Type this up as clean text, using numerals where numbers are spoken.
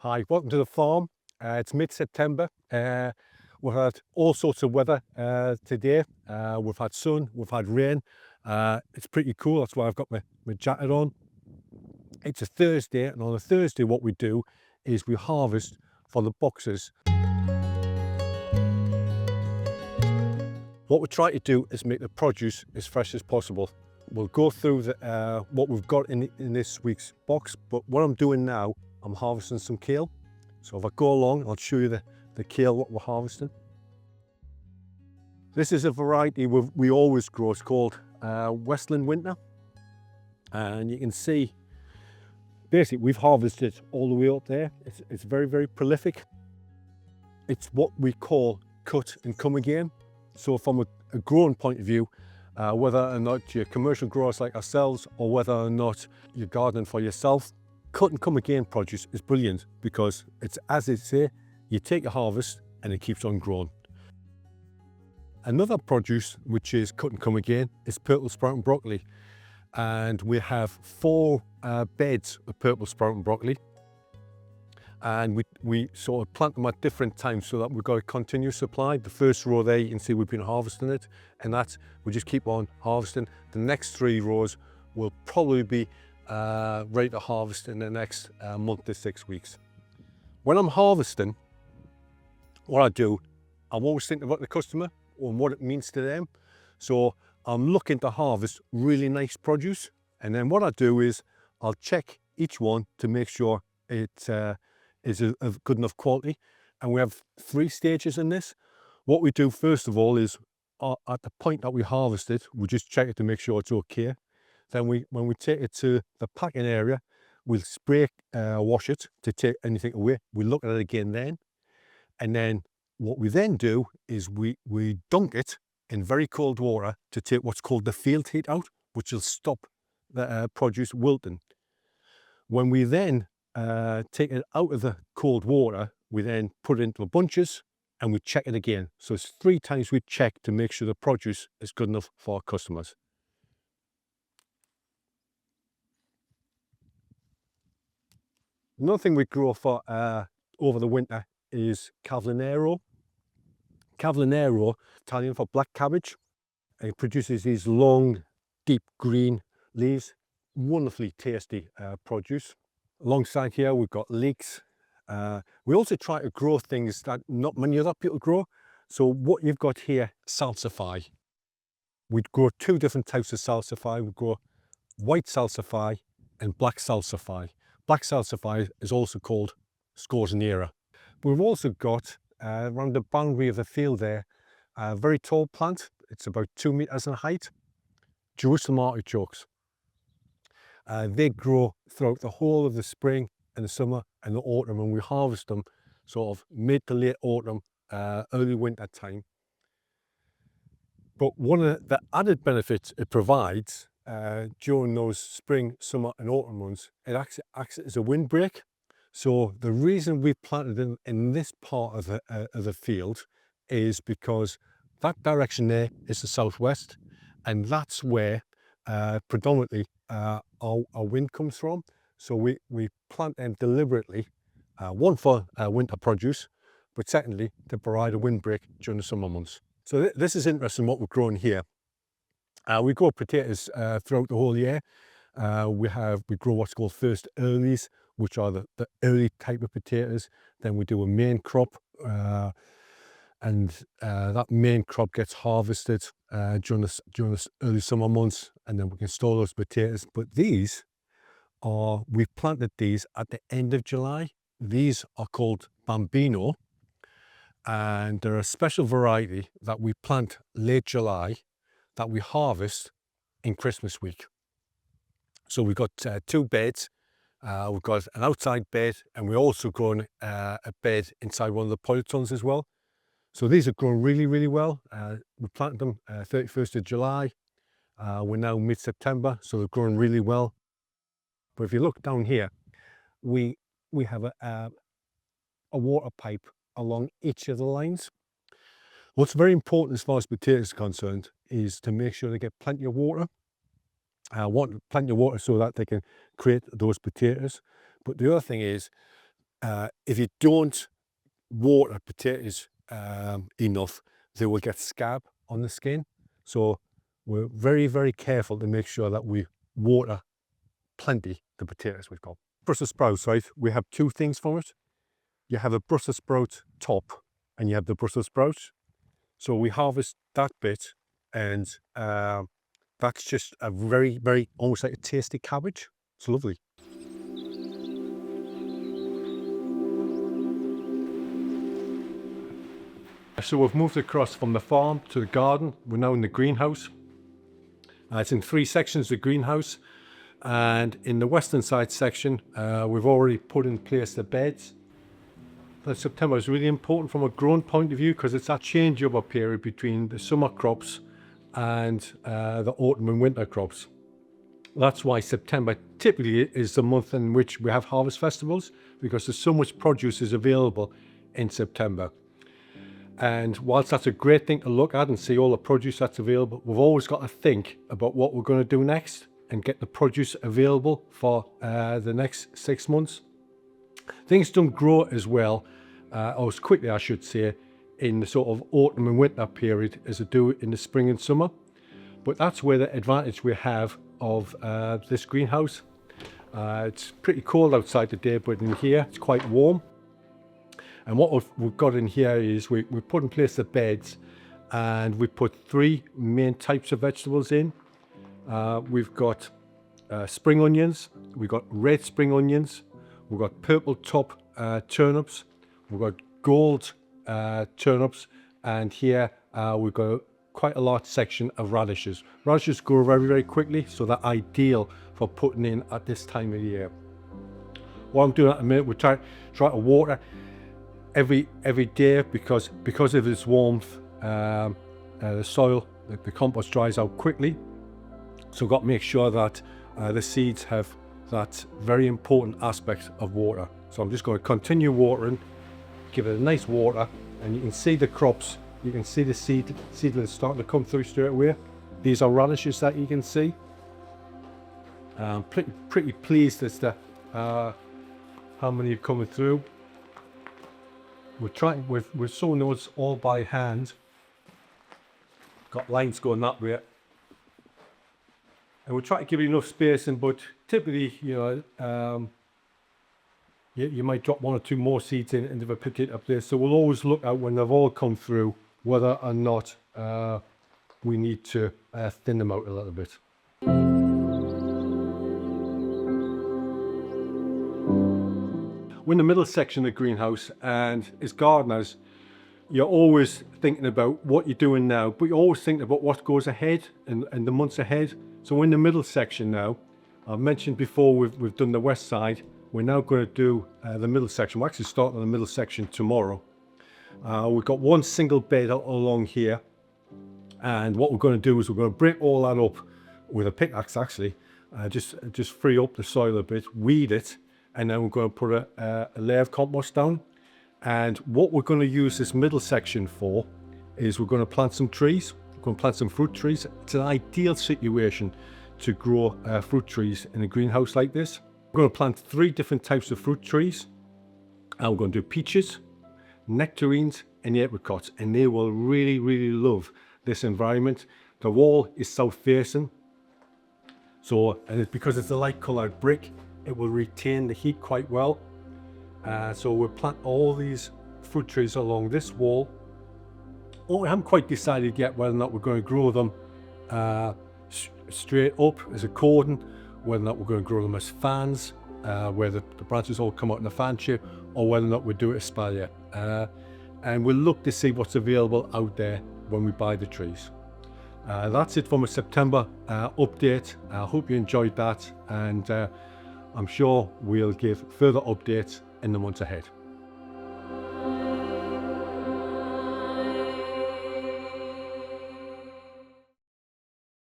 Hi, welcome to the farm. It's mid-September. We've had all sorts of weather today. We've had sun, we've had rain. It's pretty cool, that's why I've got my jacket on. It's a Thursday, and on a Thursday what we do is we harvest for the boxes. What we try to do is make the produce as fresh as possible. We'll go through what we've got in this week's box, but what I'm doing now, I'm harvesting some kale. So if I go along, I'll show you the kale, what we're harvesting. This is a variety we always grow. It's called Westland Winter. And you can see, basically we've harvested all the way up there. It's very, very prolific. It's what we call cut and come again. So from a growing point of view, whether or not you're commercial growers like ourselves, or whether or not you're gardening for yourself, cut and come again produce is brilliant because it's, as they say, you take a harvest and it keeps on growing. Another produce which is cut and come again is purple sprouting broccoli, and we have 4 beds of purple sprouting broccoli, and we sort of plant them at different times so that we've got a continuous supply. The first row there, you can see we've been harvesting it, and that's, we just keep on harvesting. The next 3 rows will probably be ready to harvest in the next month to 6 weeks. When I'm harvesting, what I do, I'm always thinking about the customer and what it means to them. So I'm looking to harvest really nice produce, and then what I do is I'll check each one to make sure it is of good enough quality. And we have 3 stages in this. What we do first of all is at the point that we harvest it, we just check it to make sure it's okay. Then when we take it to the packing area, we'll spray wash it to take anything away. We look at it again then. And then what we then do is we dunk it in very cold water to take what's called the field heat out, which will stop the produce wilting. When we then take it out of the cold water, we then put it into bunches and we check it again. So it's 3 times we check to make sure the produce is good enough for our customers. Another thing we grow for over the winter is Cavallonero. Cavallonero, Italian for black cabbage. It produces these long, deep green leaves. Wonderfully tasty produce. Alongside here, we've got leeks. We also try to grow things that not many other people grow. So what you've got here, salsify. We grow 2 different types of salsify. We grow white salsify and black salsify. Black salsify is also called scorzonera. We've also got around the boundary of the field there, a very tall plant. It's about 2 meters in height, Jerusalem artichokes. They grow throughout the whole of the spring and the summer and the autumn, and we harvest them sort of mid to late autumn, early winter time. But one of the added benefits it provides during those spring, summer and autumn months, it acts as a windbreak. So the reason we planted in this part of the field is because that direction there is the southwest, and that's where predominantly our wind comes from. So we plant them deliberately, one for winter produce, but secondly to provide a windbreak during the summer months. So this is interesting what we're growing here. We grow potatoes throughout the whole year. We grow what's called first earlies, which are the early type of potatoes. Then we do a main crop, and that main crop gets harvested during the early summer months, and then we can store those potatoes. But these we've planted these at the end of July. These are called Bambino, and they're a special variety that we plant late July that we harvest in Christmas week. So we've got 2 beds. We've got an outside bed, and we're also growing a bed inside one of the polytons as well. So these are growing really, really well. We planted them 31st of July. We're now mid-September, so they're growing really well. But if you look down here, we have a water pipe along each of the lines. What's very important as far as potatoes are concerned is to make sure they get plenty of water. Want plenty of water so that they can create those potatoes. But the other thing is If you don't water potatoes enough, they will get scab on the skin. So we're very, very careful to make sure that we water plenty the potatoes we've got. Brussels sprouts, right? We have two things for it. You have a Brussels sprout top and you have the Brussels sprouts. So we harvest that bit, and that's just a very, very, almost like a tasty cabbage. It's lovely. So we've moved across from the farm to the garden. We're now in the greenhouse. It's in 3 sections, the greenhouse. And in the western side section, we've already put in place the beds. September is really important from a growing point of view because it's that changeover period between the summer crops and the autumn and winter crops. That's why September typically is the month in which we have harvest festivals, because there's so much produce is available in September. And whilst that's a great thing to look at and see all the produce that's available, we've always got to think about what we're going to do next and get the produce available for the next 6 months. Things don't grow as well, or as quickly I should say, in the sort of autumn and winter period as they do in the spring and summer. But that's where the advantage we have of this greenhouse. It's pretty cold outside today, but in here it's quite warm. And what we've got in here is we put in place the beds, and we put 3 main types of vegetables in. We've got spring onions, we've got red spring onions, we've got purple top turnips, we've got gold turnips, and here we've got quite a large section of radishes. Radishes grow very, very quickly, so they're ideal for putting in at this time of year. What I'm doing at the minute, we're trying to water every day because of this warmth. The soil, the compost dries out quickly, so we've got to make sure that the seeds have that very important aspect of water. So I'm just going to continue watering, give it a nice water, and you can see the crops, you can see the seedlings starting to come through straight away. These are radishes that you can see. I'm pretty pleased as to how many are coming through. We're sowing those all by hand. Got lines going that way. And we'll try to give it enough spacing, but typically, you know, you might drop 1 or 2 more seeds in and if I pick it up there. So we'll always look at when they've all come through, whether or not we need to thin them out a little bit. We're in the middle section of the greenhouse, and as gardeners, you're always thinking about what you're doing now, but you're always thinking about what goes ahead and the months ahead. So we're in the middle section now. I've mentioned before we've done the west side. We're now going to do the middle section. We're actually starting on the middle section tomorrow. We've got 1 single bed along here, and what we're going to do is we're going to break all that up with a pickaxe actually, just free up the soil a bit, weed it, and then we're going to put a layer of compost down. And what we're going to use this middle section for is we're going to plant some trees. We're going to plant some fruit trees. It's an ideal situation to grow fruit trees in a greenhouse like this. We're going to plant 3 different types of fruit trees. And we're going to do peaches, nectarines, and apricots, and they will really, really love this environment. The wall is south facing, so because it's a light coloured brick, it will retain the heat quite well. So we'll plant all these fruit trees along this wall. We haven't quite decided yet whether or not we're going to grow them straight up as a cordon, whether or not we're going to grow them as fans, where the branches all come out in a fan shape, or whether or not we do it espalier. And we'll look to see what's available out there when we buy the trees. That's it from a September update. I hope you enjoyed that, and I'm sure we'll give further updates in the months ahead.